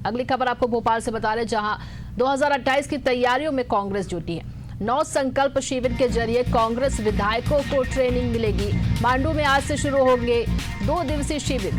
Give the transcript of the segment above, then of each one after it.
अगली खबर आपको भोपाल से बता रहे, जहां 2028 की तैयारियों में कांग्रेस जुटी है। 9 संकल्प शिविर के जरिए कांग्रेस विधायकों को ट्रेनिंग मिलेगी। मांडू में आज से शुरू होंगे 2 दिवसीय शिविर।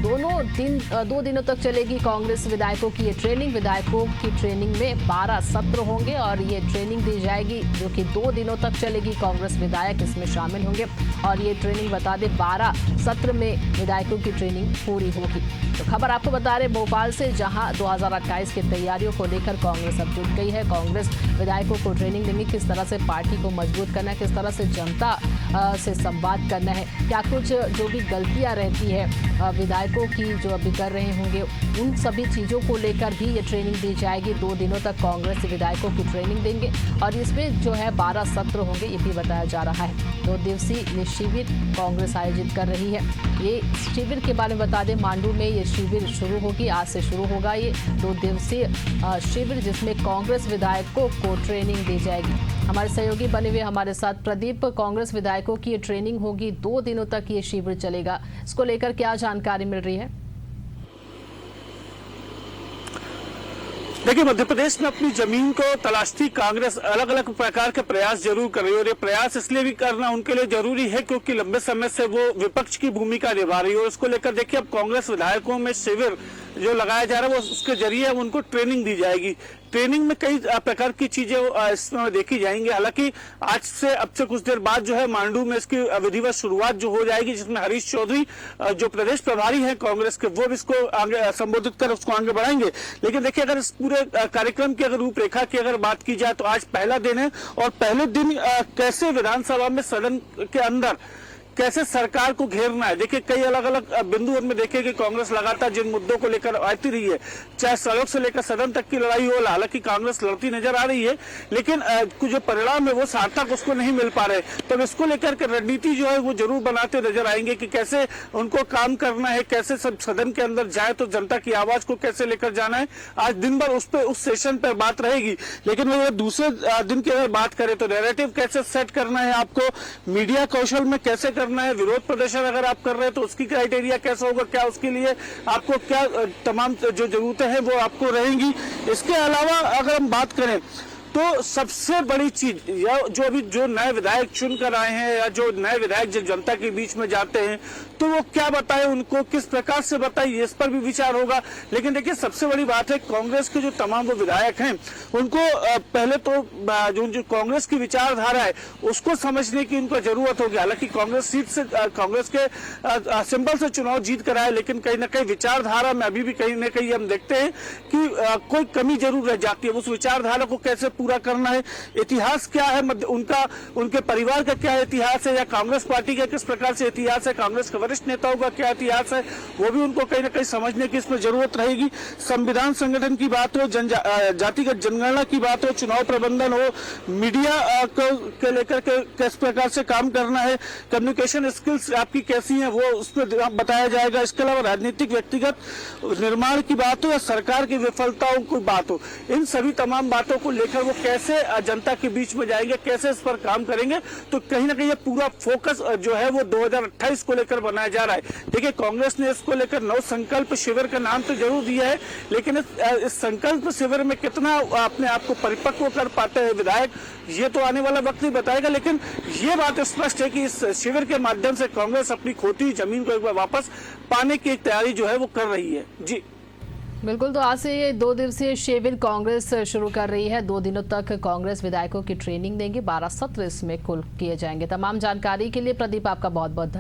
2 दिनों तक चलेगी कांग्रेस विधायकों की ये ट्रेनिंग। विधायकों की ट्रेनिंग में 12 सत्र होंगे और ये ट्रेनिंग दी जाएगी, जो कि 2 दिनों तक चलेगी। कांग्रेस विधायक इसमें शामिल होंगे और ये ट्रेनिंग बता दें 12 सत्र में विधायकों की ट्रेनिंग पूरी होगी। तो खबर आपको बता रहे भोपाल से, जहां 2028 की तैयारियों को लेकर कांग्रेस अब जुट गई है। कांग्रेस विधायकों को ट्रेनिंग देंगे, किस तरह से पार्टी को मजबूत करना है, किस तरह से जनता से संवाद करना है, क्या कुछ जो भी गलतियां रहती है विधायकों की जो अभी कर रहे होंगे, उन सभी चीज़ों को लेकर भी ये ट्रेनिंग दी जाएगी। 2 दिनों तक कांग्रेस विधायकों की ट्रेनिंग देंगे और इसमें जो है 12 सत्र होंगे, ये भी बताया जा रहा है। 2 दिवसीय ये शिविर कांग्रेस आयोजित कर रही है। ये शिविर के बारे में बता दें, मांडू में ये शिविर शुरू होगी, आज से शुरू होगा ये 2 दिवसीय शिविर, जिसमें कांग्रेस विधायकों को ट्रेनिंग दी जाएगी। हमारे सहयोगी बने हुए हमारे साथ प्रदीप, कांग्रेस विधायकों की ये ट्रेनिंग होगी, 2 दिनों तक ये शिविर चलेगा, इसको लेकर क्या जानकारी मिल रही है? देखिए, मध्य प्रदेश में अपनी जमीन को तलाशती कांग्रेस अलग अलग प्रकार के प्रयास जरूर कर रही है और ये प्रयास इसलिए भी करना उनके लिए जरूरी है क्योंकि लंबे समय से वो विपक्ष की भूमिका निभा रही है। और इसको लेकर देखिए, अब कांग्रेस विधायकों में शिविर जो लगाया जा रहा है, वो उसके जरिए अब उनको ट्रेनिंग दी जाएगी। ट्रेनिंग में कई प्रकार की चीजें इसमें देखी जाएंगी। हालांकि आज से अब से कुछ देर बाद जो है मांडू में इसकी विधिवत शुरुआत जो हो जाएगी, जिसमें हरीश चौधरी जो प्रदेश प्रभारी हैं कांग्रेस के, वो भी इसको आगे संबोधित कर उसको आगे बढ़ाएंगे। लेकिन देखिए, अगर इस पूरे कार्यक्रम की अगर रूपरेखा की अगर बात की जाए तो आज पहला दिन है और पहले दिन कैसे विधानसभा में सदन के अंदर कैसे सरकार को घेरना है। देखिए, कई अलग अलग बिंदु उनमें देखे कि कांग्रेस लगातार जिन मुद्दों को लेकर आती रही है, चाहे सड़क से लेकर सदन तक की लड़ाई हो, हालांकि कांग्रेस लड़ती नजर आ रही है, लेकिन कुछ जो परिणाम है वो सार्थक उसको नहीं मिल पा रहे। तब इसको लेकर के रणनीति जो है वो जरूर बनाते नजर आएंगे कि कैसे उनको काम करना है, कैसे सब सदन के अंदर जाए तो जनता की आवाज को कैसे लेकर जाना है। आज दिन भर उस सेशन पर बात रहेगी। लेकिन वो दूसरे दिन की अगर बात करें तो नैरेटिव कैसे सेट करना है, आपको मीडिया कौशल में कैसे करना है, विरोध प्रदर्शन अगर आप कर रहे हैं तो उसकी क्राइटेरिया कैसा होगा, क्या उसके लिए आपको क्या तमाम जो जरूरतें हैं वो आपको रहेंगी। इसके अलावा अगर हम बात करें तो सबसे बड़ी चीज या जो अभी जो नए विधायक चुनकर आए हैं या जो नए विधायक जो जनता के बीच में जाते हैं तो वो क्या बताए, उनको किस प्रकार से बताए, इस पर भी विचार होगा। लेकिन देखिए, सबसे बड़ी बात है कांग्रेस के जो तमाम वो विधायक हैं उनको पहले तो जो कांग्रेस की विचारधारा है उसको समझने की उनको जरूरत होगी। हालांकि कांग्रेस सीट से कांग्रेस के सिंबल से चुनाव जीत कर आए, लेकिन कहीं ना कहीं विचारधारा में अभी भी कहीं ना कहीं हम देखते हैं कि कोई कमी जरूर रह जाती है। उस विचारधारा को कैसे पूरा करना है, इतिहास क्या है उनका, उनके परिवार का क्या इतिहास है, या कांग्रेस पार्टी का किस प्रकार से इतिहास है, कांग्रेस के वरिष्ठ नेताओं का क्या इतिहास है, वो भी उनको कहीं ना कहीं समझने की इसमें जरूरत रहेगी। संविधान संगठन की बात हो, जातिगत जनगणना की बात हो, चुनाव प्रबंधन हो, मीडिया को लेकर के किस प्रकार से काम करना है, कम्युनिकेशन स्किल्स आपकी कैसी है, वो उसमें बताया जाएगा। इसके अलावा राजनीतिक व्यक्तिगत निर्माण की बात हो या सरकार की विफलताओं की बात हो, इन सभी तमाम बातों को लेकर वो कैसे जनता के बीच में जाएंगे, कैसे इस पर काम करेंगे। तो कहीं ना कहीं ये पूरा फोकस जो है वो 2028 को लेकर बनाया जा रहा है। देखिए, कांग्रेस ने इसको लेकर 9 संकल्प शिविर का नाम तो जरूर दिया है, लेकिन इस संकल्प शिविर में कितना अपने आप को परिपक्व कर पाते हैं विधायक, ये तो आने वाला वक्त ही बताएगा। लेकिन ये बात स्पष्ट है कि इस शिविर के माध्यम से कांग्रेस अपनी खोती जमीन को एक बार वापस पाने की तैयारी जो है वो कर रही है। जी बिल्कुल, तो आज से ये 2 दिवसीय शिविर कांग्रेस शुरू कर रही है। 2 दिनों तक कांग्रेस विधायकों की ट्रेनिंग देंगे, 12 सत्र इसमें कुल किए जाएंगे। तमाम जानकारी के लिए प्रदीप आपका बहुत बहुत धन्यवाद।